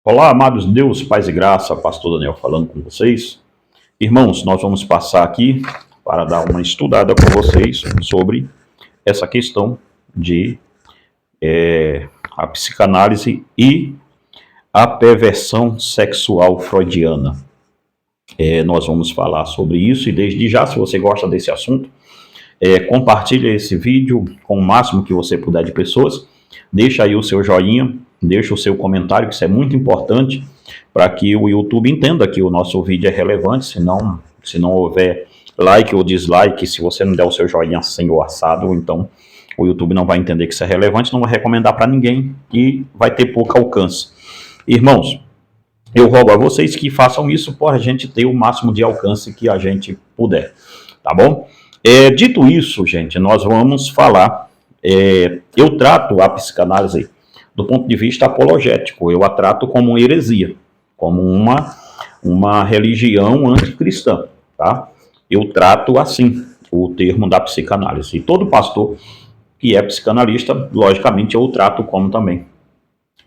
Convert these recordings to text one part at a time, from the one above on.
Olá, amados Deus, paz e graça, pastor Daniel falando com vocês. Irmãos, nós vamos passar aqui para dar uma estudada com vocês sobre essa questão de a psicanálise e a perversão sexual freudiana. Nós vamos falar sobre isso e desde já, se você gosta desse assunto, compartilhe esse vídeo com o máximo que você puder de pessoas, deixa aí o seu joinha, deixa o seu comentário, que isso é muito importante para que o YouTube entenda que o nosso vídeo é relevante. Se não houver like ou dislike, se você não der o seu joinha assim ou assado, então o YouTube não vai entender que isso é relevante, não vai recomendar para ninguém e vai ter pouco alcance. Irmãos, eu rogo a vocês que façam isso para a gente ter o máximo de alcance que a gente puder, tá bom? Dito isso, gente, nós vamos falar. Eu trato a psicanálise do ponto de vista apologético, eu a trato como uma heresia, como uma religião anticristã, tá? Eu trato assim o termo da psicanálise. E todo pastor que é psicanalista, logicamente, eu o trato como também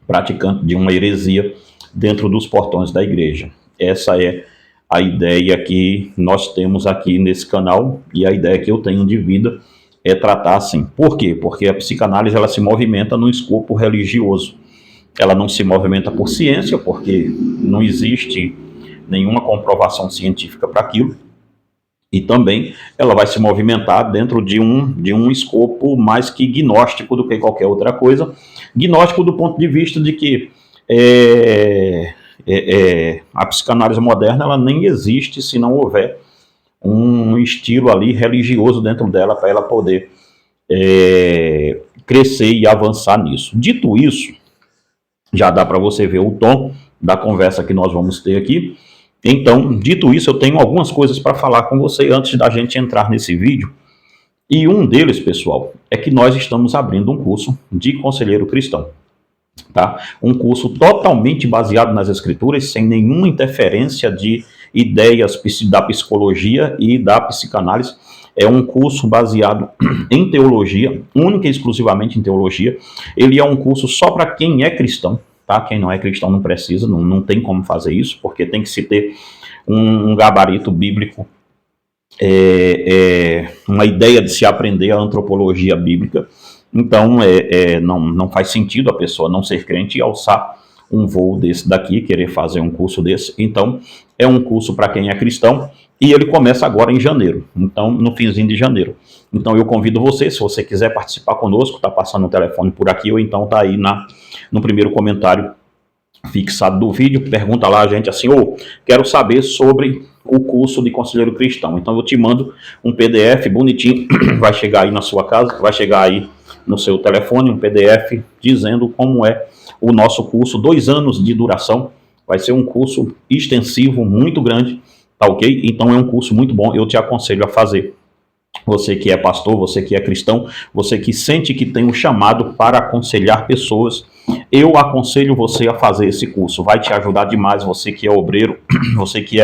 praticante de uma heresia dentro dos portões da igreja. Essa é a ideia que nós temos aqui nesse canal e a ideia que eu tenho de vida é tratar assim. Por quê? Porque a psicanálise ela se movimenta no escopo religioso. Ela não se movimenta por ciência, porque não existe nenhuma comprovação científica para aquilo. E também ela vai se movimentar dentro de um escopo mais que gnóstico do que qualquer outra coisa. Gnóstico do ponto de vista de que a psicanálise moderna ela nem existe se não houver um estilo ali religioso dentro dela para ela poder crescer e avançar nisso. Dito isso, já dá para você ver o tom da conversa que nós vamos ter aqui. Então, dito isso, eu tenho algumas coisas para falar com você antes da gente entrar nesse vídeo. E um deles, pessoal, é que nós estamos abrindo um curso de conselheiro cristão. Tá? Um curso totalmente baseado nas escrituras, sem nenhuma interferência de ideias da psicologia e da psicanálise. É um curso baseado em teologia, única e exclusivamente em teologia. Ele é um curso só para quem é cristão, tá? Quem não é cristão não precisa, não tem como fazer isso, porque tem que se ter um gabarito bíblico, uma ideia de se aprender a antropologia bíblica. Então, não faz sentido a pessoa não ser crente e alçar um voo desse daqui, querer fazer um curso desse. Então, é um curso para quem é cristão e ele começa agora em janeiro, então no finzinho de janeiro. Então, eu convido você, se você quiser participar conosco, tá passando o telefone por aqui ou então tá aí no primeiro comentário fixado do vídeo, pergunta lá a gente assim, quero saber sobre o curso de conselheiro cristão. Então, eu te mando um PDF bonitinho, vai chegar aí na sua casa, vai chegar aí no seu telefone, um PDF dizendo como é o nosso curso, 2 anos de duração, vai ser um curso extensivo, muito grande, tá ok? Então é um curso muito bom, eu te aconselho a fazer. Você que é pastor, você que é cristão, você que sente que tem um chamado para aconselhar pessoas, eu aconselho você a fazer esse curso, vai te ajudar demais, você que é obreiro, você que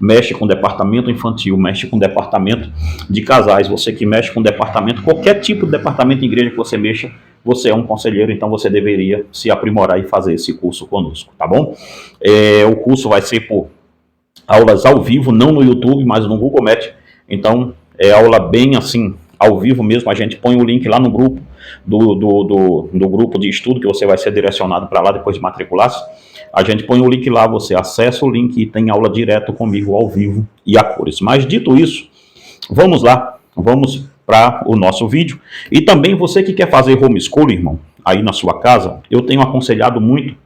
mexe com departamento infantil, mexe com departamento de casais, você que mexe com departamento, qualquer tipo de departamento de igreja que você mexa, você é um conselheiro, então você deveria se aprimorar e fazer esse curso conosco, tá bom? O curso vai ser por aulas ao vivo, não no YouTube, mas no Google Meet, então é aula bem assim, ao vivo mesmo, a gente põe o link lá no grupo, do grupo de estudo, que você vai ser direcionado para lá depois de matricular-se. A gente põe o link lá, você acessa o link e tem aula direto comigo ao vivo e a cores. Mas dito isso, vamos lá, vamos para o nosso vídeo. E também você que quer fazer homeschool, irmão, aí na sua casa, eu tenho aconselhado muito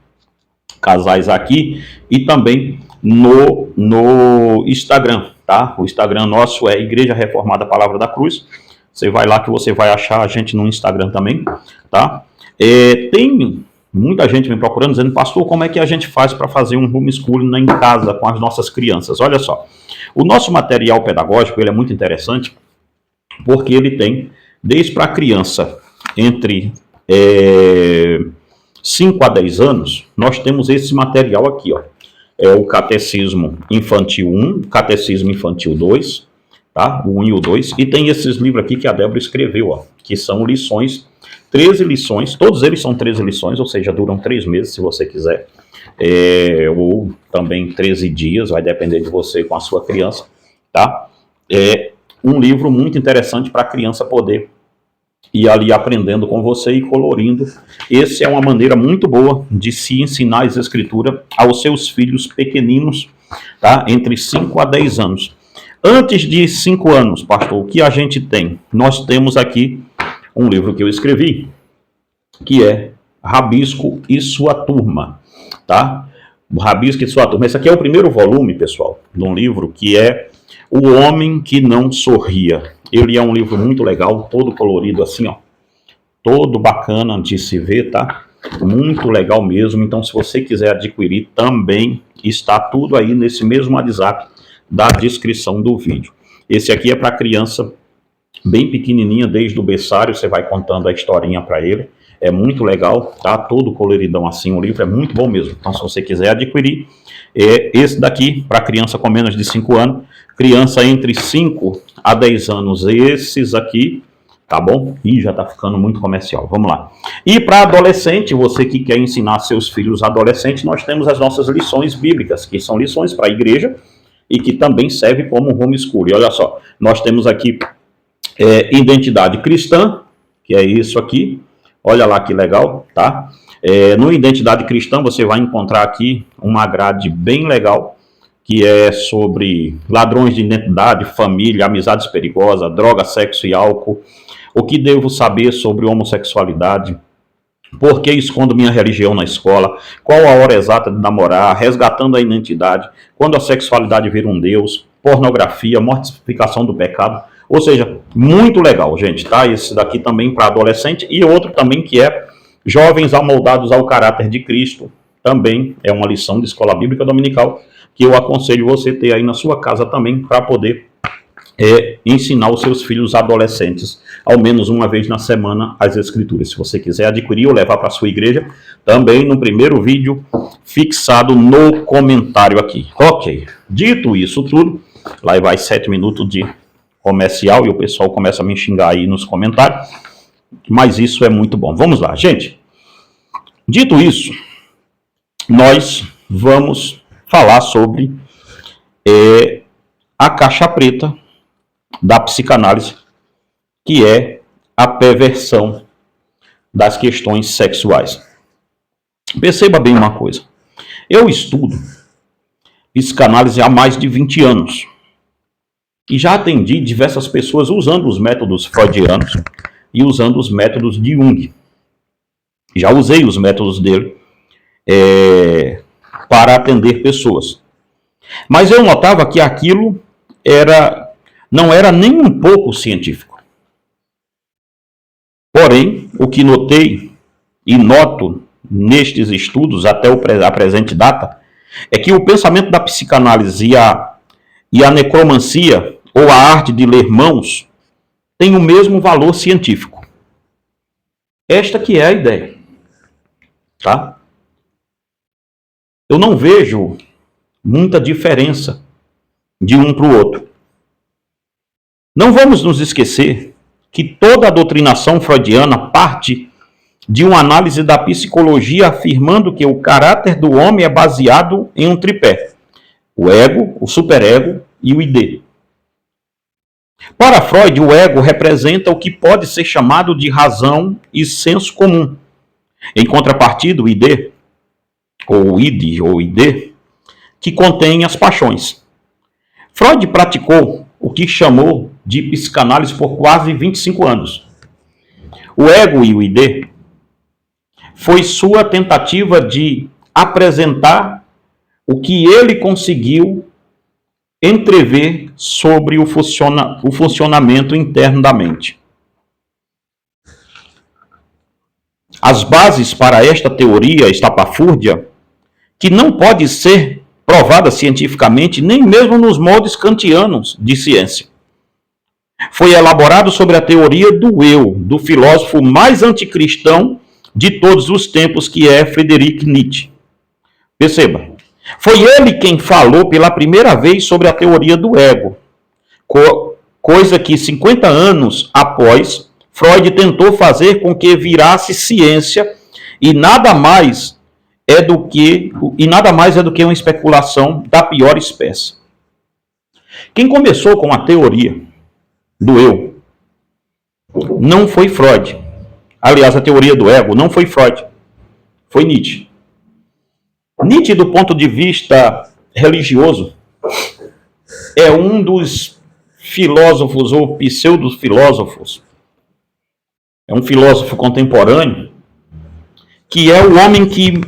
casais aqui e também no Instagram, tá? O Instagram nosso é Igreja Reformada Palavra da Cruz. Você vai lá que você vai achar a gente no Instagram também, tá? Tem muita gente me procurando, dizendo, pastor, como é que a gente faz para fazer um homeschooling em casa com as nossas crianças? Olha só, o nosso material pedagógico ele é muito interessante, porque ele tem, desde para a criança entre 5 a 10 anos, nós temos esse material aqui, ó. É o Catecismo Infantil 1, Catecismo Infantil 2, tá? O 1 e o 2, e tem esses livros aqui que a Débora escreveu, ó, que são lições 13 lições, todos eles são 13 lições, ou seja, duram 3 meses se você quiser, ou também 13 dias, vai depender de você com a sua criança, tá? É um livro muito interessante para a criança poder ir ali aprendendo com você e colorindo. Essa é uma maneira muito boa de se ensinar as escrituras aos seus filhos pequeninos, tá? Entre 5 a 10 anos. Antes de 5 anos, pastor, o que a gente tem? Nós temos aqui um livro que eu escrevi, que é Rabisco e Sua Turma, tá? Rabisco e Sua Turma. Esse aqui é o primeiro volume, pessoal, de um livro que é O Homem que Não Sorria. Ele é um livro muito legal, todo colorido assim, ó. Todo bacana de se ver, tá? Muito legal mesmo. Então, se você quiser adquirir, também está tudo aí nesse mesmo WhatsApp da descrição do vídeo. Esse aqui é para criança bem pequenininha, desde o berçário, você vai contando a historinha para ele. É muito legal, tá? Todo coloridão assim, o livro é muito bom mesmo. Então, se você quiser adquirir, esse daqui, para criança com menos de 5 anos, criança entre 5 a 10 anos, esses aqui, tá bom? Ih, já tá ficando muito comercial, vamos lá. E para adolescente, você que quer ensinar seus filhos adolescentes, nós temos as nossas lições bíblicas, que são lições para a igreja e que também serve como homeschool. E olha só, nós temos aqui identidade cristã, que é isso aqui, olha lá que legal, tá? No Identidade Cristã você vai encontrar aqui uma grade bem legal, que é sobre ladrões de identidade, família, amizades perigosas, droga, sexo e álcool, o que devo saber sobre homossexualidade, por que escondo minha religião na escola, qual a hora exata de namorar, resgatando a identidade, quando a sexualidade vira um deus, pornografia, mortificação do pecado. Ou seja, muito legal, gente, tá? Esse daqui também para adolescente e outro também que é Jovens Amoldados ao Caráter de Cristo. Também é uma lição de escola bíblica dominical que eu aconselho você ter aí na sua casa também para poder ensinar os seus filhos adolescentes, ao menos uma vez na semana, as escrituras. Se você quiser adquirir ou levar para a sua igreja, também no primeiro vídeo fixado no comentário aqui. Ok, dito isso tudo, lá vai 7 minutos de comercial e o pessoal começa a me xingar aí nos comentários, mas isso é muito bom. Vamos lá, gente. Dito isso, nós vamos falar sobre a caixa preta da psicanálise, que é a perversão das questões sexuais. Perceba bem uma coisa. Eu estudo psicanálise há mais de 20 anos. E já atendi diversas pessoas usando os métodos freudianos e usando os métodos de Jung. Já usei os métodos dele para atender pessoas. Mas eu notava que aquilo não era nem um pouco científico. Porém, o que notei e noto nestes estudos até a presente data é que o pensamento da psicanálise e a necromancia ou a arte de ler mãos tem o mesmo valor científico. Esta que é a ideia. Tá? Eu não vejo muita diferença de um para o outro. Não vamos nos esquecer que toda a doutrinação freudiana parte de uma análise da psicologia afirmando que o caráter do homem é baseado em um tripé: o ego, o superego e o id. Para Freud, o ego representa o que pode ser chamado de razão e senso comum. Em contrapartida, o id, ou id, que contém as paixões. Freud praticou o que chamou de psicanálise por quase 25 anos. O ego e o id foi sua tentativa de apresentar o que ele conseguiu entrever sobre o funcionamento interno da mente. As bases para esta teoria estapafúrdia, que não pode ser provada cientificamente, nem mesmo nos moldes kantianos de ciência, foi elaborado sobre a teoria do eu, do filósofo mais anticristão de todos os tempos, que é Friedrich Nietzsche. Perceba, foi ele quem falou pela primeira vez sobre a teoria do ego, coisa que 50 anos após Freud tentou fazer com que virasse ciência e nada mais é do que uma especulação da pior espécie. Quem começou com a teoria do eu não foi Freud. Aliás, a teoria do ego não foi Freud, foi Nietzsche. Nietzsche, do ponto de vista religioso, é um dos filósofos ou pseudo-filósofos, é um filósofo contemporâneo, que é o homem que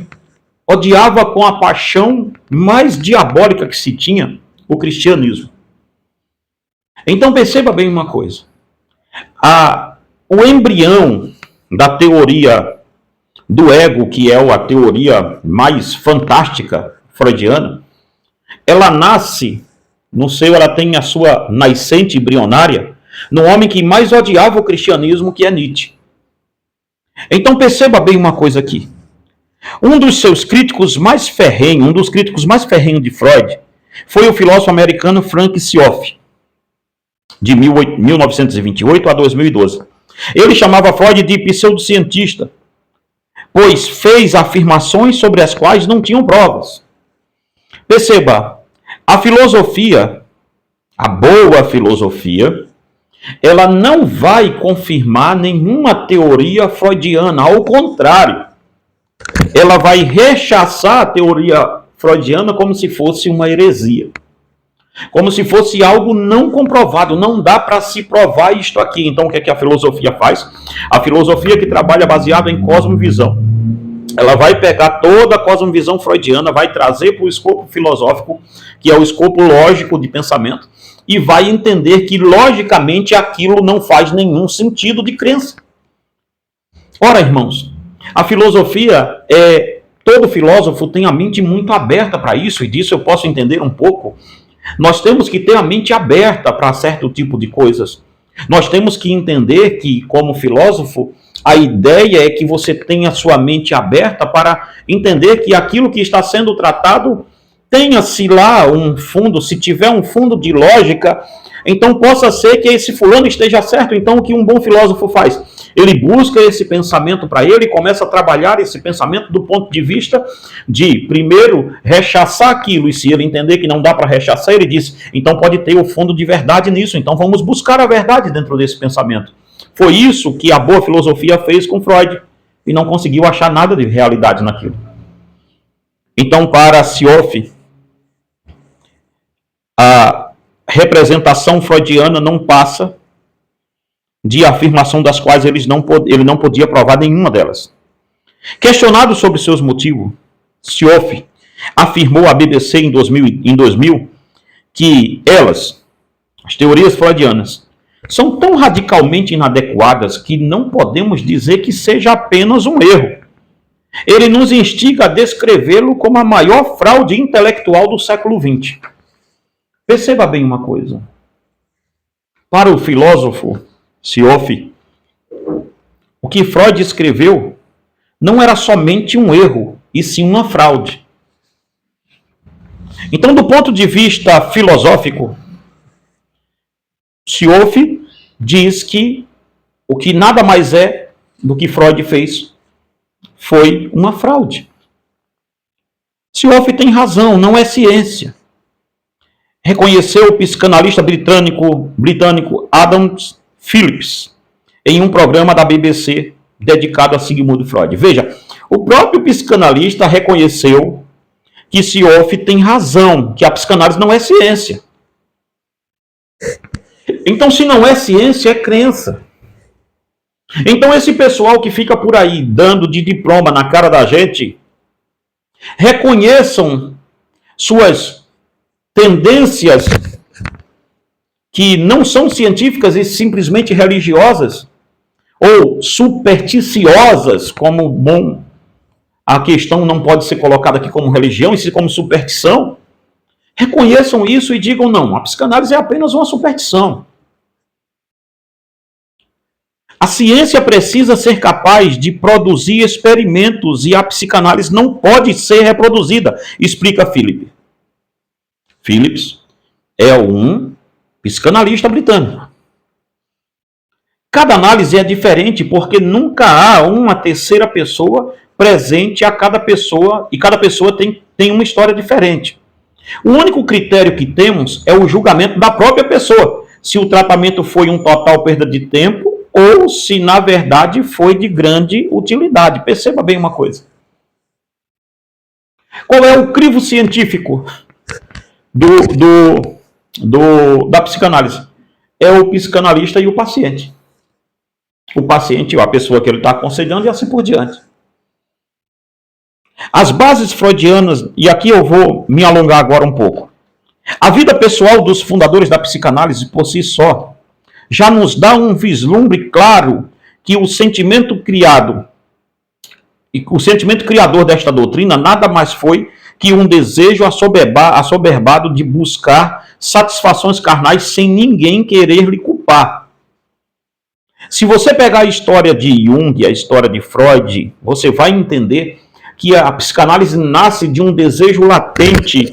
odiava com a paixão mais diabólica que se tinha o cristianismo. Então perceba bem uma coisa. O embrião da teoria do ego, que é a teoria mais fantástica freudiana, ela nasce ela tem a sua nascente embrionária no homem que mais odiava o cristianismo, que é Nietzsche. Então perceba bem uma coisa aqui. Um dos críticos mais ferrenhos de Freud, foi o filósofo americano Frank Seoff, de 1928 a 2012. Ele chamava Freud de pseudocientista, pois fez afirmações sobre as quais não tinham provas. Perceba, a filosofia, a boa filosofia, ela não vai confirmar nenhuma teoria freudiana, ao contrário, ela vai rechaçar a teoria freudiana como se fosse uma heresia, como se fosse algo não comprovado, não dá para se provar isto aqui. Então o que é que a filosofia faz? A filosofia que trabalha baseada em cosmovisão, ela vai pegar toda a cosmovisão freudiana, vai trazer para o escopo filosófico, que é o escopo lógico de pensamento, e vai entender que logicamente aquilo não faz nenhum sentido de crença. Ora, irmãos, a filosofia todo filósofo tem a mente muito aberta para isso, e disso eu posso entender um pouco. Nós temos que ter a mente aberta para certo tipo de coisas. Nós temos que entender que, como filósofo, a ideia é que você tenha a sua mente aberta para entender que aquilo que está sendo tratado tenha-se lá um fundo, se tiver um fundo de lógica, então possa ser que esse fulano esteja certo. Então o que um bom filósofo faz? Ele busca esse pensamento para ele e começa a trabalhar esse pensamento do ponto de vista de, primeiro, rechaçar aquilo, e se ele entender que não dá para rechaçar, ele diz, então pode ter o fundo de verdade nisso, então vamos buscar a verdade dentro desse pensamento. Foi isso que a boa filosofia fez com Freud, e não conseguiu achar nada de realidade naquilo. Então, para Seoff, a representação freudiana não passa de afirmação das quais ele não podia provar nenhuma delas. Questionado sobre seus motivos, Seoff afirmou à BBC em 2000 que as teorias freudianas, são tão radicalmente inadequadas que não podemos dizer que seja apenas um erro. Ele nos instiga a descrevê-lo como a maior fraude intelectual do século XX. Perceba bem uma coisa. Para o filósofo Seoff, o que Freud escreveu não era somente um erro, e sim uma fraude. Então, do ponto de vista filosófico, Seoff diz que o que nada mais é do que Freud fez foi uma fraude. Seoff tem razão, não é ciência. Reconheceu o psicanalista britânico Adam Phillips em um programa da BBC dedicado a Sigmund Freud. Veja, o próprio psicanalista reconheceu que Seoff tem razão, que a psicanálise não é ciência. Então, se não é ciência, é crença. Então, esse pessoal que fica por aí dando de diploma na cara da gente, reconheçam suas tendências que não são científicas e simplesmente religiosas, ou supersticiosas, como a questão não pode ser colocada aqui como religião, e sim como superstição. Reconheçam isso e digam, não, a psicanálise é apenas uma superstição. A ciência precisa ser capaz de produzir experimentos e a psicanálise não pode ser reproduzida, explica Phillips. Phillips é um psicanalista britânico. Cada análise é diferente porque nunca há uma terceira pessoa presente a cada pessoa e cada pessoa tem uma história diferente. O único critério que temos é o julgamento da própria pessoa, se o tratamento foi um total perda de tempo ou se na verdade foi de grande utilidade. Perceba bem uma coisa. Qual é o crivo científico da psicanálise? É o psicanalista e o paciente. O paciente, a pessoa que ele está aconselhando e assim por diante. As bases freudianas, e aqui eu vou me alongar agora um pouco. A vida pessoal dos fundadores da psicanálise por si só já nos dá um vislumbre claro que o sentimento criador desta doutrina nada mais foi que um desejo assoberbado de buscar satisfações carnais sem ninguém querer lhe culpar. Se você pegar a história de Jung, a história de Freud, você vai entender que a psicanálise nasce de um desejo latente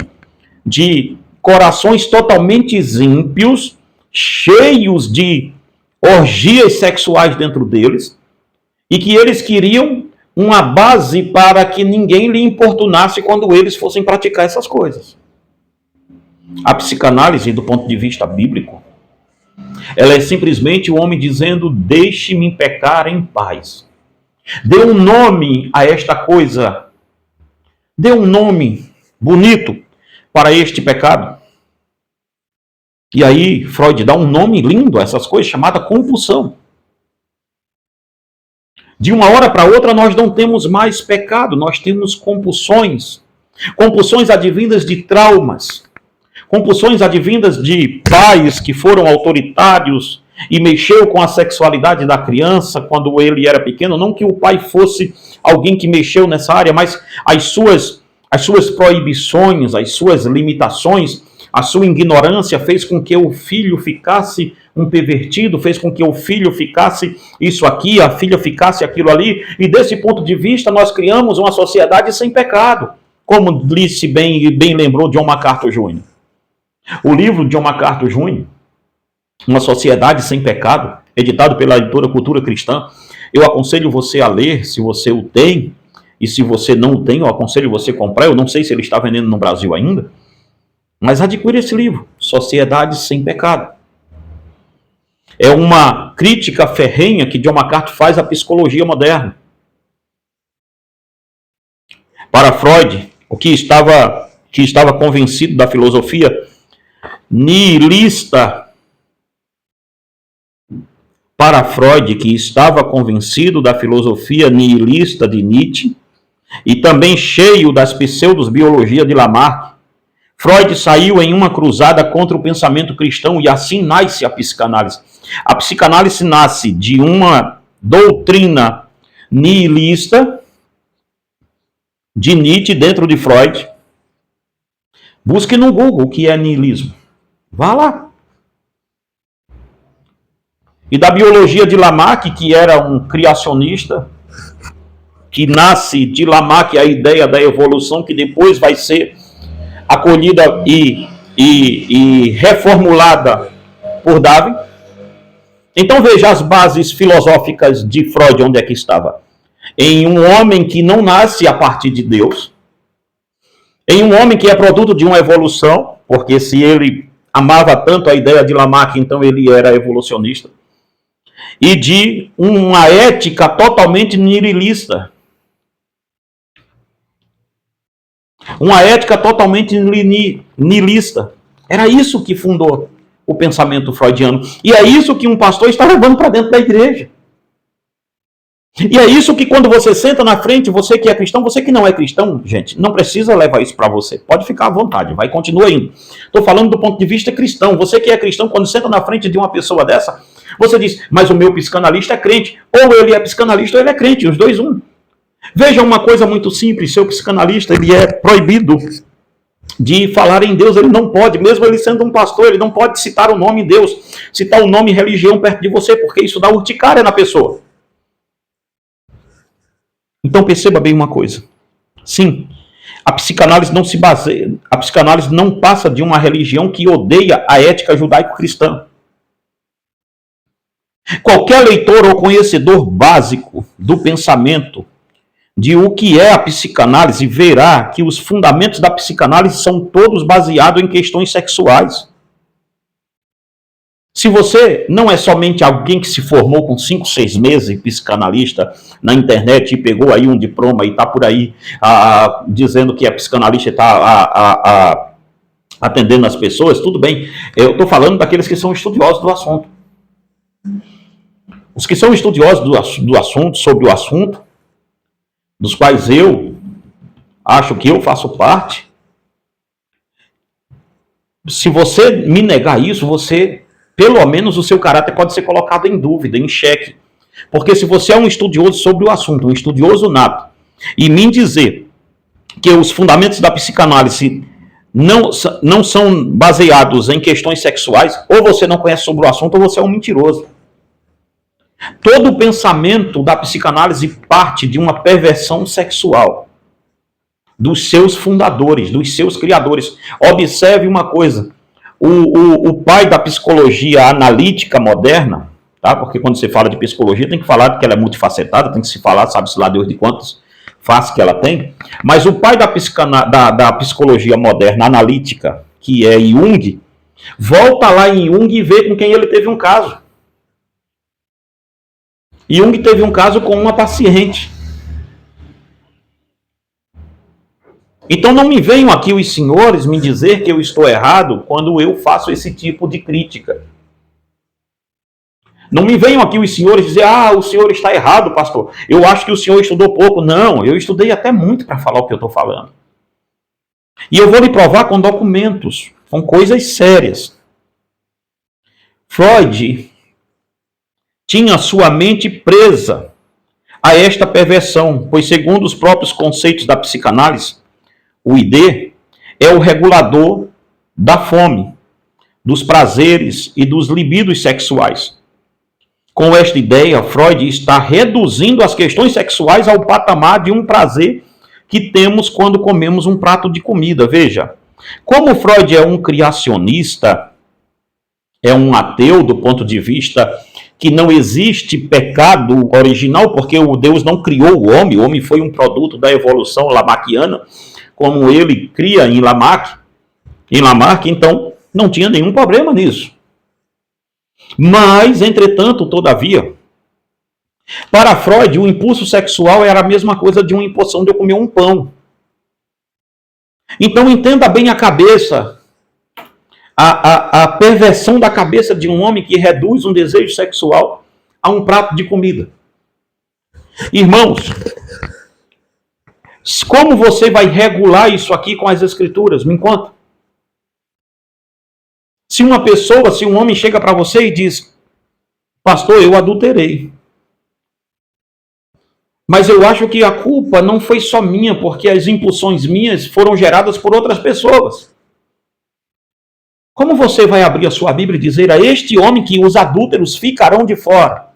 de corações totalmente ímpios, cheios de orgias sexuais dentro deles, e que eles queriam uma base para que ninguém lhe importunasse quando eles fossem praticar essas coisas. A psicanálise, do ponto de vista bíblico, ela é simplesmente o homem dizendo: deixe-me pecar em paz. Dê um nome a esta coisa. Dê um nome bonito para este pecado. E aí Freud dá um nome lindo a essas coisas, chamada compulsão. De uma hora para outra nós não temos mais pecado, nós temos compulsões. Compulsões advindas de traumas. Compulsões advindas de pais que foram autoritários e mexeu com a sexualidade da criança quando ele era pequeno. Não que o pai fosse alguém que mexeu nessa área, mas as suas proibições, as suas limitações, a sua ignorância fez com que o filho ficasse um pervertido, fez com que o filho ficasse isso aqui, a filha ficasse aquilo ali, e desse ponto de vista nós criamos uma sociedade sem pecado, como disse bem e bem lembrou John MacArthur Jr. O livro de John MacArthur Jr., Uma Sociedade Sem Pecado, editado pela editora Cultura Cristã, eu aconselho você a ler, se você o tem, e se você não o tem, eu aconselho você a comprar. Eu não sei se ele está vendendo no Brasil ainda, mas adquire esse livro, Sociedade Sem Pecado. É uma crítica ferrenha que John MacArthur faz à psicologia moderna. Para Freud, o que estava convencido da filosofia nihilista, para Freud, que estava convencido da filosofia nihilista de Nietzsche, e também cheio das pseudos-biologia de Lamarck, Freud saiu em uma cruzada contra o pensamento cristão e assim nasce a psicanálise. A psicanálise nasce de uma doutrina nihilista de Nietzsche dentro de Freud. Busque no Google o que é nihilismo. Vá lá. E da biologia de Lamarck, que era um criacionista, que nasce de Lamarck a ideia da evolução, que depois vai ser acolhida e reformulada por Darwin. Então veja as bases filosóficas de Freud, onde é que estava. Em um homem que não nasce a partir de Deus, em um homem que é produto de uma evolução, porque se ele amava tanto a ideia de Lamarck, então ele era evolucionista, e de uma ética totalmente nihilista. Uma ética totalmente nihilista. Era isso que fundou o pensamento freudiano. E é isso que um pastor está levando para dentro da igreja. E é isso que quando você senta na frente, você que é cristão, você que não é cristão, gente, não precisa levar isso para você. Pode ficar à vontade, vai, continua indo. Estou falando do ponto de vista cristão. Você que é cristão, quando senta na frente de uma pessoa dessa, você diz: mas o meu psicanalista é crente. Ou ele é psicanalista ou ele é crente, os dois um. Veja uma coisa muito simples: seu psicanalista, ele é proibido de falar em Deus, ele não pode, mesmo ele sendo um pastor, ele não pode citar o nome Deus, citar o nome religião perto de você, porque isso dá urticária na pessoa. Então perceba bem uma coisa. Sim, a psicanálise não passa de uma religião que odeia a ética judaico-cristã. Qualquer leitor ou conhecedor básico do pensamento de o que é a psicanálise verá que os fundamentos da psicanálise são todos baseados em questões sexuais. Se você não é somente alguém que se formou com 5, 6 meses em psicanalista na internet e pegou aí um diploma e está por aí dizendo que é psicanalista e está atendendo as pessoas, tudo bem. Eu estou falando daqueles que são estudiosos do assunto. Os que são estudiosos do assunto, sobre o assunto, dos quais eu acho que eu faço parte, se você me negar isso, você, pelo menos o seu caráter pode ser colocado em dúvida, em xeque. Porque se você é um estudioso sobre o assunto, um estudioso nato, e me dizer que os fundamentos da psicanálise não são baseados em questões sexuais, ou você não conhece sobre o assunto, ou você é um mentiroso. Todo o pensamento da psicanálise parte de uma perversão sexual dos seus fundadores, dos seus criadores. Observe uma coisa, o pai da psicologia analítica moderna, tá? Porque quando você fala de psicologia tem que falar que ela é multifacetada, tem que se falar, sabe-se lá Deus de quantas faces que ela tem, mas o pai da psicologia moderna analítica, que é Jung, volta lá em Jung e vê com quem ele teve um caso. Jung teve um caso com uma paciente. Então não me venham aqui os senhores me dizer que eu estou errado quando eu faço esse tipo de crítica. Não me venham aqui os senhores dizer, o senhor está errado, pastor. Eu acho que o senhor estudou pouco. Não, eu estudei até muito para falar o que eu estou falando. E eu vou lhe provar com documentos, com coisas sérias. Freud tinha sua mente presa a esta perversão, pois segundo os próprios conceitos da psicanálise, o ID é o regulador da fome, dos prazeres e dos libidos sexuais. Com esta ideia, Freud está reduzindo as questões sexuais ao patamar de um prazer que temos quando comemos um prato de comida. Veja, como Freud é um criacionista, é um ateu do ponto de vista que não existe pecado original, porque o Deus não criou o homem foi um produto da evolução lamaquiana, como ele cria em Lamarck, então não tinha nenhum problema nisso. Mas, entretanto, todavia, para Freud, o impulso sexual era a mesma coisa de uma impulsão de eu comer um pão. Então, entenda bem a cabeça, a perversão da cabeça de um homem que reduz um desejo sexual a um prato de comida. Irmãos, como você vai regular isso aqui com as escrituras? Me conta. Se um homem chega para você e diz, pastor, eu adulterei. Mas eu acho que a culpa não foi só minha, porque as impulsões minhas foram geradas por outras pessoas. Como você vai abrir a sua Bíblia e dizer a este homem que os adúlteros ficarão de fora?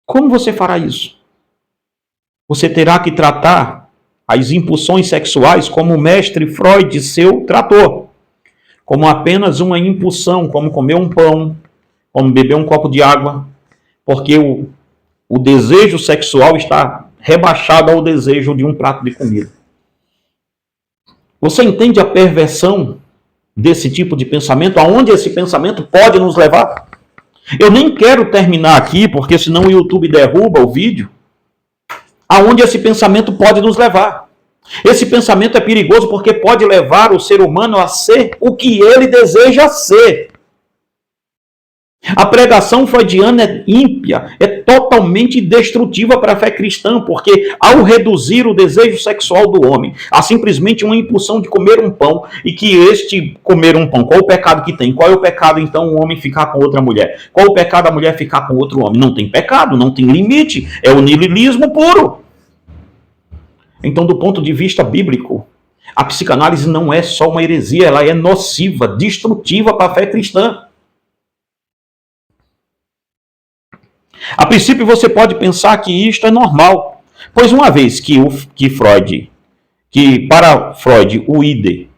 Como você fará isso? Você terá que tratar as impulsões sexuais como o mestre Freud seu tratou. Como apenas uma impulsão, como comer um pão, como beber um copo de água, porque o desejo sexual está rebaixado ao desejo de um prato de comida. Você entende a perversão desse tipo de pensamento? Aonde esse pensamento pode nos levar? Eu nem quero terminar aqui, porque senão o YouTube derruba o vídeo. Aonde esse pensamento pode nos levar? Esse pensamento é perigoso porque pode levar o ser humano a ser o que ele deseja ser. A pregação freudiana é ímpia, é totalmente destrutiva para a fé cristã, porque ao reduzir o desejo sexual do homem a simplesmente uma impulsão de comer um pão, e que este comer um pão, qual o pecado que tem? Qual é o pecado então o homem ficar com outra mulher? Qual o pecado a mulher ficar com outro homem? Não tem pecado, não tem limite, é o niilismo puro. Então, do ponto de vista bíblico, a psicanálise não é só uma heresia, ela é nociva, destrutiva para a fé cristã. A princípio, você pode pensar que isto é normal, pois uma vez que para Freud o ID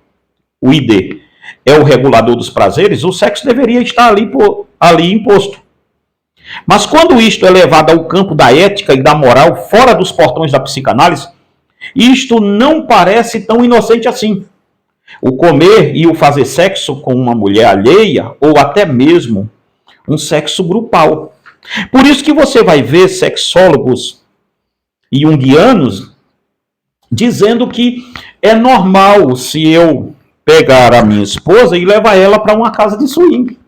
é o regulador dos prazeres, o sexo deveria estar ali imposto. Mas quando isto é levado ao campo da ética e da moral, fora dos portões da psicanálise, isto não parece tão inocente assim. O comer e o fazer sexo com uma mulher alheia, ou até mesmo um sexo grupal. Por isso que você vai ver sexólogos junguianos dizendo que é normal se eu pegar a minha esposa e levar ela para uma casa de swing.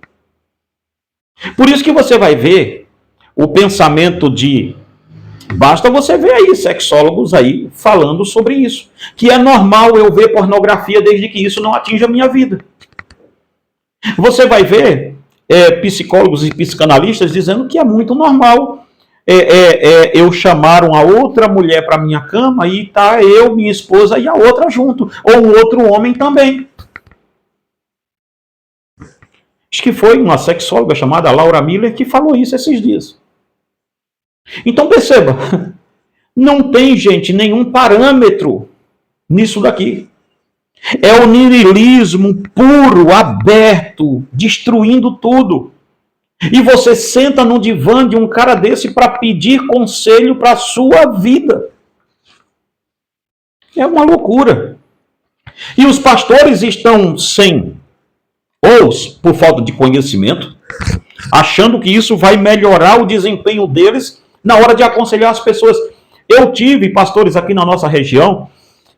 Por isso que você vai ver o pensamento de... Basta você ver aí sexólogos aí falando sobre isso. Que é normal eu ver pornografia desde que isso não atinja a minha vida. Você vai ver psicólogos e psicanalistas dizendo que é muito normal eu chamar uma outra mulher para minha cama e tá eu, minha esposa e a outra junto. Ou um outro homem também. Acho que foi uma sexóloga chamada Laura Miller que falou isso esses dias. Então perceba, não tem, gente, nenhum parâmetro nisso daqui. É o niilismo puro, aberto, destruindo tudo. E você senta no divã de um cara desse para pedir conselho para a sua vida. É uma loucura. E os pastores estão sem, ou por falta de conhecimento, achando que isso vai melhorar o desempenho deles na hora de aconselhar as pessoas. Eu tive pastores aqui na nossa região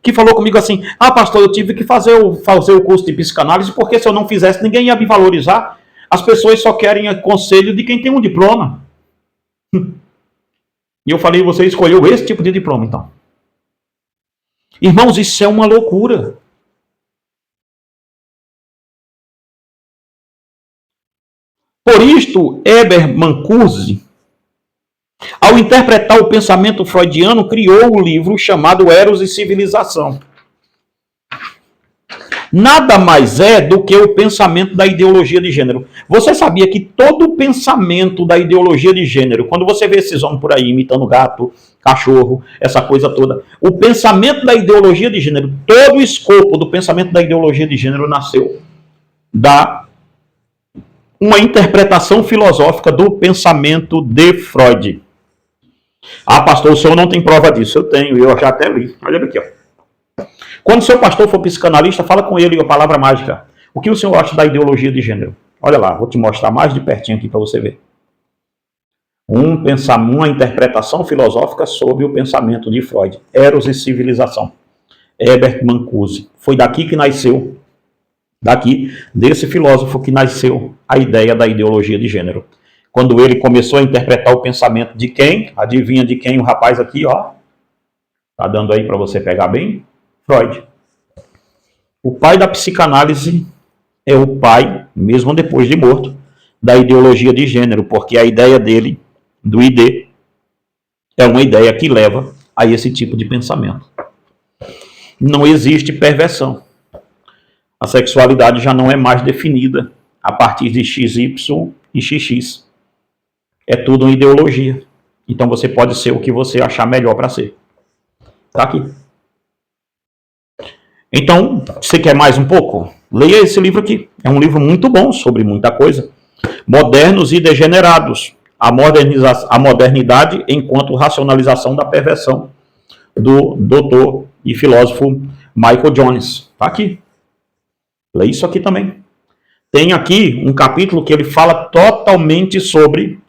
que falou comigo assim: pastor, eu tive que fazer o curso de psicanálise porque se eu não fizesse ninguém ia me valorizar. As pessoas só querem conselho de quem tem um diploma. E eu falei: você escolheu esse tipo de diploma então. Irmãos, isso é uma loucura. Por isto, Herbert Mancusi, ao interpretar o pensamento freudiano, criou o livro chamado Eros e Civilização. Nada mais é do que o pensamento da ideologia de gênero. Você sabia que todo o pensamento da ideologia de gênero, quando você vê esses homens por aí imitando gato, cachorro, essa coisa toda, o pensamento da ideologia de gênero, todo o escopo do pensamento da ideologia de gênero nasceu da uma interpretação filosófica do pensamento de Freud. Pastor, o senhor não tem prova disso. Eu tenho, eu já até li. Olha aqui, ó. Quando seu pastor for psicanalista, fala com ele a palavra mágica. O que o senhor acha da ideologia de gênero? Olha lá, vou te mostrar mais de pertinho aqui para você ver. Uma interpretação filosófica sobre o pensamento de Freud. Eros e Civilização. Herbert Mancusi. Foi daqui que nasceu, desse filósofo que nasceu a ideia da ideologia de gênero. Quando ele começou a interpretar o pensamento de quem? Adivinha de quem o rapaz aqui, ó. Tá dando aí para você pegar bem? Freud. O pai da psicanálise é o pai, mesmo depois de morto, da ideologia de gênero, porque a ideia dele, do ID, é uma ideia que leva a esse tipo de pensamento. Não existe perversão. A sexualidade já não é mais definida a partir de XY e XX. É tudo uma ideologia. Então você pode ser o que você achar melhor para ser. Tá aqui. Então, você quer mais um pouco? Leia esse livro aqui. É um livro muito bom sobre muita coisa. Modernos e Degenerados. A modernidade enquanto racionalização da perversão, do doutor e filósofo Michael Jones. Tá aqui. Leia isso aqui também. Tem aqui um capítulo que ele fala totalmente sobre...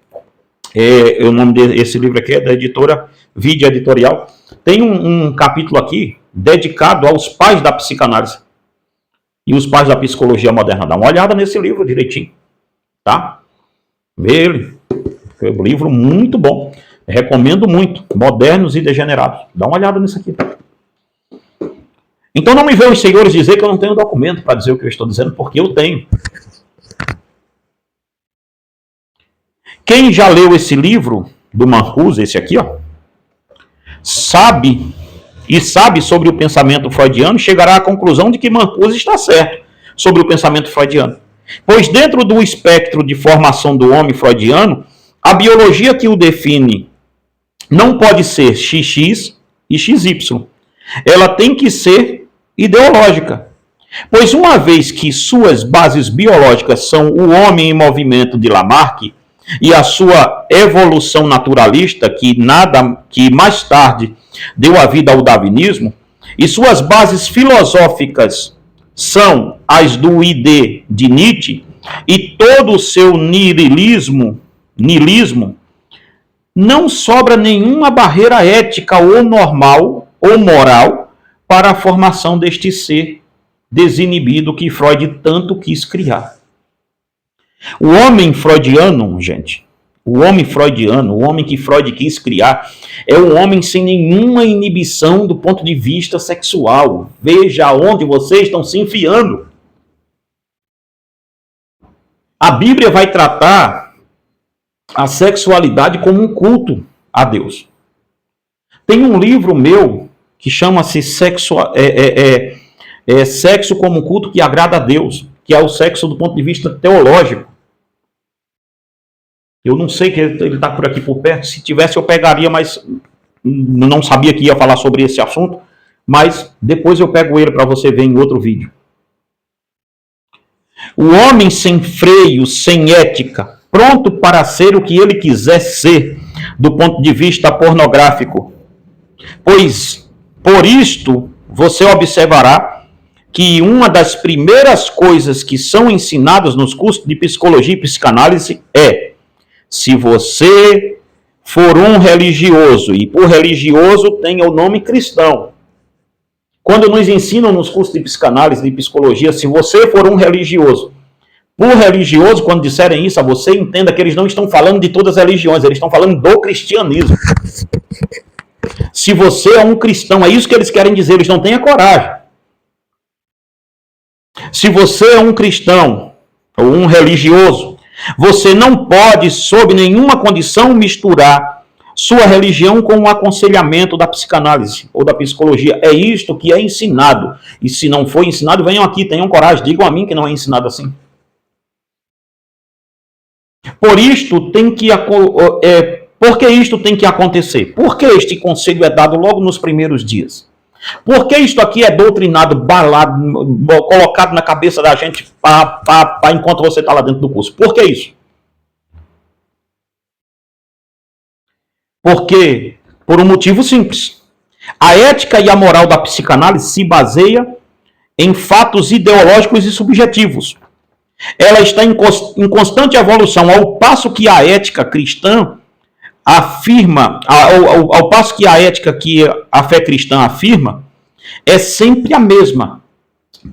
o nome desse livro aqui é da editora Vídeo Editorial. Tem um capítulo aqui dedicado aos pais da psicanálise e os pais da psicologia moderna. Dá uma olhada nesse livro direitinho, tá? Vê ele. É um livro muito bom. Recomendo muito. Modernos e Degenerados. Dá uma olhada nisso aqui. Então não me venham os senhores dizer que eu não tenho documento para dizer o que eu estou dizendo, porque eu tenho. Quem já leu esse livro do Mancusi, esse aqui, ó, sabe sobre o pensamento freudiano, chegará à conclusão de que Mancusi está certo sobre o pensamento freudiano. Pois dentro do espectro de formação do homem freudiano, a biologia que o define não pode ser XX e XY. Ela tem que ser ideológica. Pois uma vez que suas bases biológicas são o homem em movimento de Lamarck, e a sua evolução naturalista, que mais tarde deu a vida ao darwinismo, e suas bases filosóficas são as do ID de Nietzsche, e todo o seu niilismo, não sobra nenhuma barreira ética ou normal ou moral para a formação deste ser desinibido que Freud tanto quis criar. O homem freudiano, gente, o homem que Freud quis criar, é um homem sem nenhuma inibição do ponto de vista sexual. Veja onde vocês estão se enfiando. A Bíblia vai tratar a sexualidade como um culto a Deus. Tem um livro meu que chama-se Sexo como culto que agrada a Deus, que é o sexo do ponto de vista teológico. Eu não sei que ele está por aqui por perto. Se tivesse eu pegaria, mas não sabia que ia falar sobre esse assunto. Mas depois eu pego ele para você ver em outro vídeo. O homem sem freio, sem ética, pronto para ser o que ele quiser ser, do ponto de vista pornográfico. Pois, por isto, você observará que uma das primeiras coisas que são ensinadas nos cursos de psicologia e psicanálise é: se você for um religioso, e por religioso tem o nome cristão. Quando nos ensinam nos cursos de psicanálise e de psicologia, se você for um religioso, por religioso, quando disserem isso a você, entenda que eles não estão falando de todas as religiões, eles estão falando do cristianismo. Se você é um cristão, é isso que eles querem dizer, eles não têm a coragem. Se você é um cristão ou um religioso, você não pode, sob nenhuma condição, misturar sua religião com o aconselhamento da psicanálise ou da psicologia. É isto que é ensinado. E se não for ensinado, venham aqui, tenham coragem, digam a mim que não é ensinado assim. Por que isto tem que acontecer? Por que este conselho é dado logo nos primeiros dias? Por que isto aqui é doutrinado, balado, colocado na cabeça da gente enquanto você está lá dentro do curso? Por que isso? Porque, por um motivo simples. A ética e a moral da psicanálise se baseia em fatos ideológicos e subjetivos. Ela está em constante evolução, ao passo que a ética cristã afirma, ao passo que a ética que a fé cristã afirma, é sempre a mesma.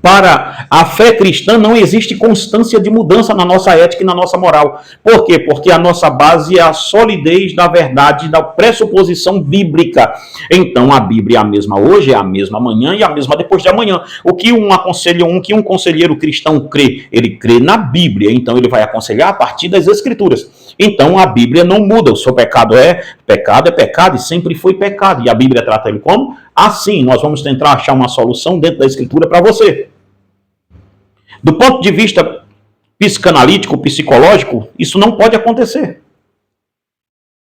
Para a fé cristã não existe constância de mudança na nossa ética e na nossa moral. Por quê? Porque a nossa base é a solidez da verdade, da pressuposição bíblica. Então a Bíblia é a mesma hoje, é a mesma amanhã e a mesma depois de amanhã. O que um conselheiro cristão crê? Ele crê na Bíblia, então ele vai aconselhar a partir das Escrituras. Então a Bíblia não muda. O seu pecado é pecado e sempre foi pecado. E a Bíblia trata ele como? Assim, nós vamos tentar achar uma solução dentro da Escritura para você. Do ponto de vista psicanalítico, psicológico, isso não pode acontecer.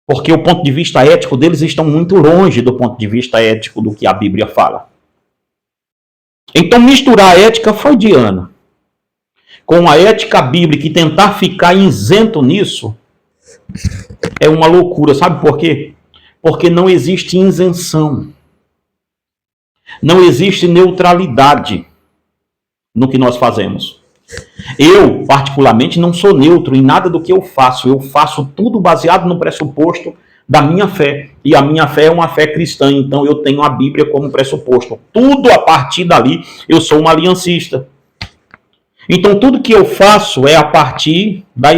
Porque o ponto de vista ético deles estão muito longe do ponto de vista ético do que a Bíblia fala. Então, misturar a ética freudiana com a ética bíblica e tentar ficar isento nisso é uma loucura. Sabe por quê? Porque não existe isenção. Não existe neutralidade no que nós fazemos. Eu, particularmente, não sou neutro em nada do que eu faço. Eu faço tudo baseado no pressuposto da minha fé. E a minha fé é uma fé cristã, então eu tenho a Bíblia como pressuposto. Tudo a partir dali, eu sou um aliancista. Então, tudo que eu faço é a partir da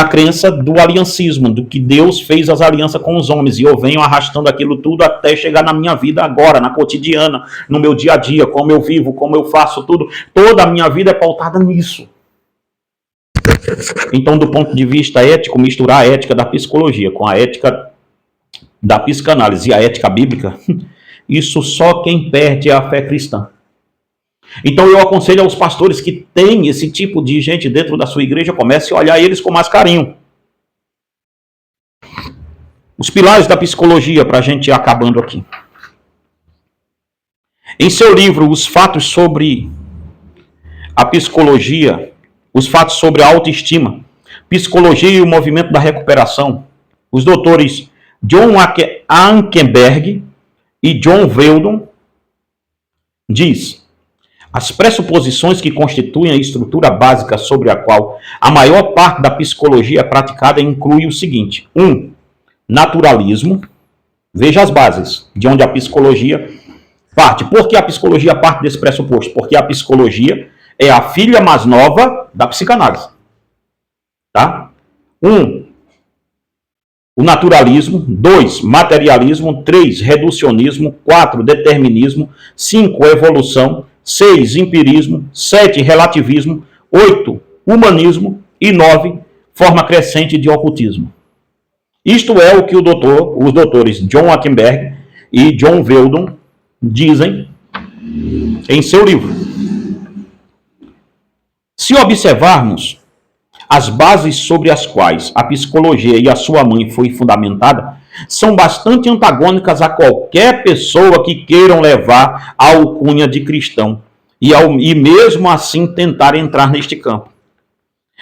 crença do aliancismo, do que Deus fez as alianças com os homens. E eu venho arrastando aquilo tudo até chegar na minha vida agora, na cotidiana, no meu dia a dia, como eu vivo, como eu faço tudo. Toda a minha vida é pautada nisso. Então, do ponto de vista ético, misturar a ética da psicologia com a ética da psicanálise e a ética bíblica, isso só quem perde é a fé cristã. Então eu aconselho aos pastores que têm esse tipo de gente dentro da sua igreja, comece a olhar eles com mais carinho. Os pilares da psicologia, para a gente ir acabando aqui. Em seu livro, Os Fatos sobre a Psicologia, Os Fatos sobre a Autoestima, Psicologia e o Movimento da Recuperação, os doutores John Ankenberg e John Weldon, diz: as pressuposições que constituem a estrutura básica sobre a qual a maior parte da psicologia é praticada inclui o seguinte: 1. Naturalismo. Veja as bases de onde a psicologia parte. Por que a psicologia parte desse pressuposto? Porque a psicologia é a filha mais nova da psicanálise. Tá? 1. O naturalismo. 2. Materialismo. 3. Reducionismo. 4. Determinismo. 5. Evolução. 6. Empirismo. 7. Relativismo. 8. Humanismo. E 9. Forma crescente de ocultismo. Isto é o que os doutores John Ankenberg e John Weldon dizem em seu livro. Se observarmos as bases sobre as quais a psicologia e a sua mãe foi fundamentada, são bastante antagônicas a qualquer pessoa que queiram levar a alcunha de cristão e mesmo assim tentar entrar neste campo.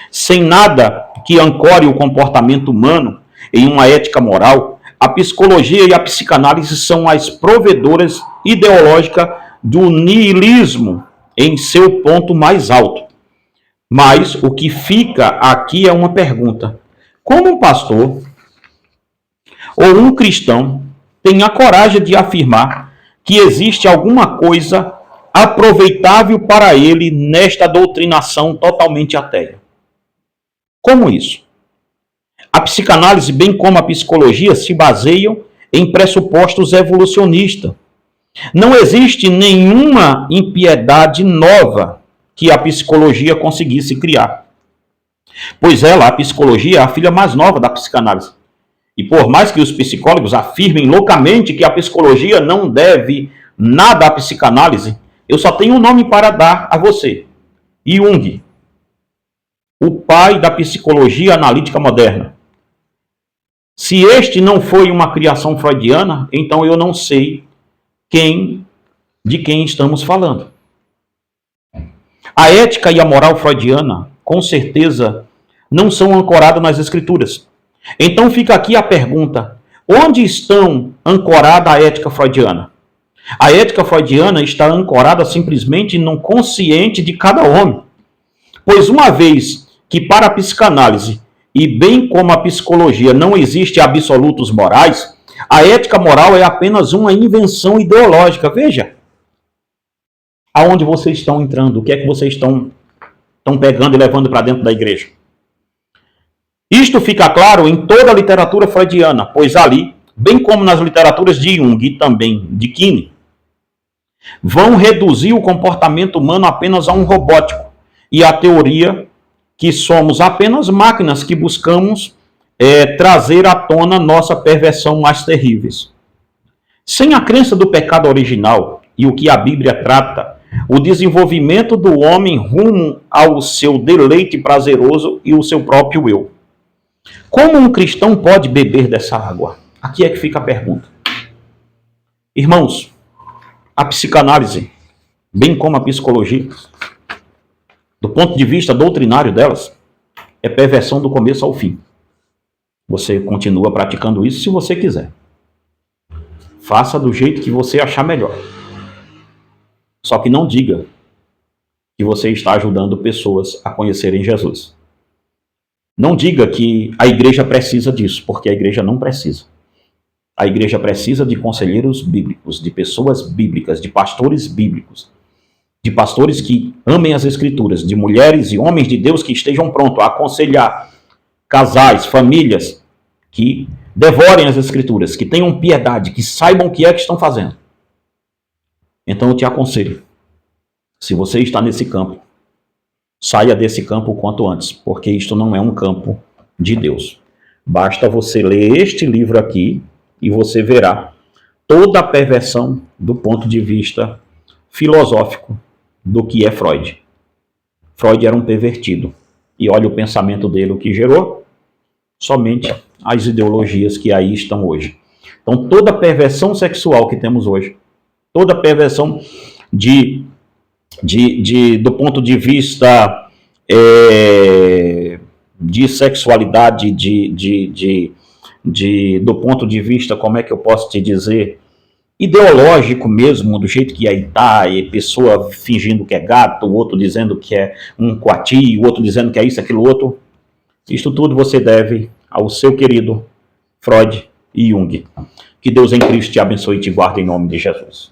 Sem nada que ancore o comportamento humano em uma ética moral, a psicologia e a psicanálise são as provedoras ideológicas do niilismo em seu ponto mais alto. Mas o que fica aqui é uma pergunta: como um pastor ou um cristão tem a coragem de afirmar que existe alguma coisa aproveitável para ele nesta doutrinação totalmente ateia? Como isso? A psicanálise, bem como a psicologia, se baseiam em pressupostos evolucionistas. Não existe nenhuma impiedade nova que a psicologia conseguisse criar. Pois ela, a psicologia, é a filha mais nova da psicanálise. E por mais que os psicólogos afirmem loucamente que a psicologia não deve nada à psicanálise, eu só tenho um nome para dar a você: Jung, o pai da psicologia analítica moderna. Se este não foi uma criação freudiana, então eu não sei de quem estamos falando. A ética e a moral freudiana, com certeza, não são ancoradas nas escrituras. Então fica aqui a pergunta: onde estão ancorada a ética freudiana? A ética freudiana está ancorada simplesmente no consciente de cada homem. Pois uma vez que para a psicanálise, e bem como a psicologia, não existe absolutos morais, a ética moral é apenas uma invenção ideológica. Veja aonde vocês estão entrando, o que é que vocês estão pegando e levando para dentro da igreja. Isto fica claro em toda a literatura freudiana, pois ali, bem como nas literaturas de Jung e também de Kuhn, vão reduzir o comportamento humano apenas a um robótico e a teoria que somos apenas máquinas que buscamos trazer à tona nossa perversão mais terríveis. Sem a crença do pecado original e o que a Bíblia trata, o desenvolvimento do homem rumo ao seu deleite prazeroso e o seu próprio eu. Como um cristão pode beber dessa água? Aqui é que fica a pergunta. Irmãos, a psicanálise, bem como a psicologia, do ponto de vista doutrinário delas, é perversão do começo ao fim. Você continua praticando isso se você quiser. Faça do jeito que você achar melhor. Só que não diga que você está ajudando pessoas a conhecerem Jesus. Não diga que a igreja precisa disso, porque a igreja não precisa. A igreja precisa de conselheiros bíblicos, de pessoas bíblicas, de pastores bíblicos, de pastores que amem as escrituras, de mulheres e homens de Deus que estejam prontos a aconselhar casais, famílias, que devorem as escrituras, que tenham piedade, que saibam o que é que estão fazendo. Então eu te aconselho, se você está nesse campo, saia desse campo o quanto antes, porque isto não é um campo de Deus. Basta você ler este livro aqui e você verá toda a perversão do ponto de vista filosófico do que é Freud. Freud era um pervertido. E olha o pensamento dele, o que gerou? Somente as ideologias que aí estão hoje. Então toda a perversão sexual que temos hoje, toda a perversão do ponto de vista de sexualidade, do ponto de vista, como é que eu posso te dizer, ideológico mesmo, do jeito que aí tá, e pessoa fingindo que é gato, o outro dizendo que é um coati, o outro dizendo que é isso, aquilo, outro. Isto tudo você deve ao seu querido Freud e Jung. Que Deus em Cristo te abençoe e te guarde em nome de Jesus.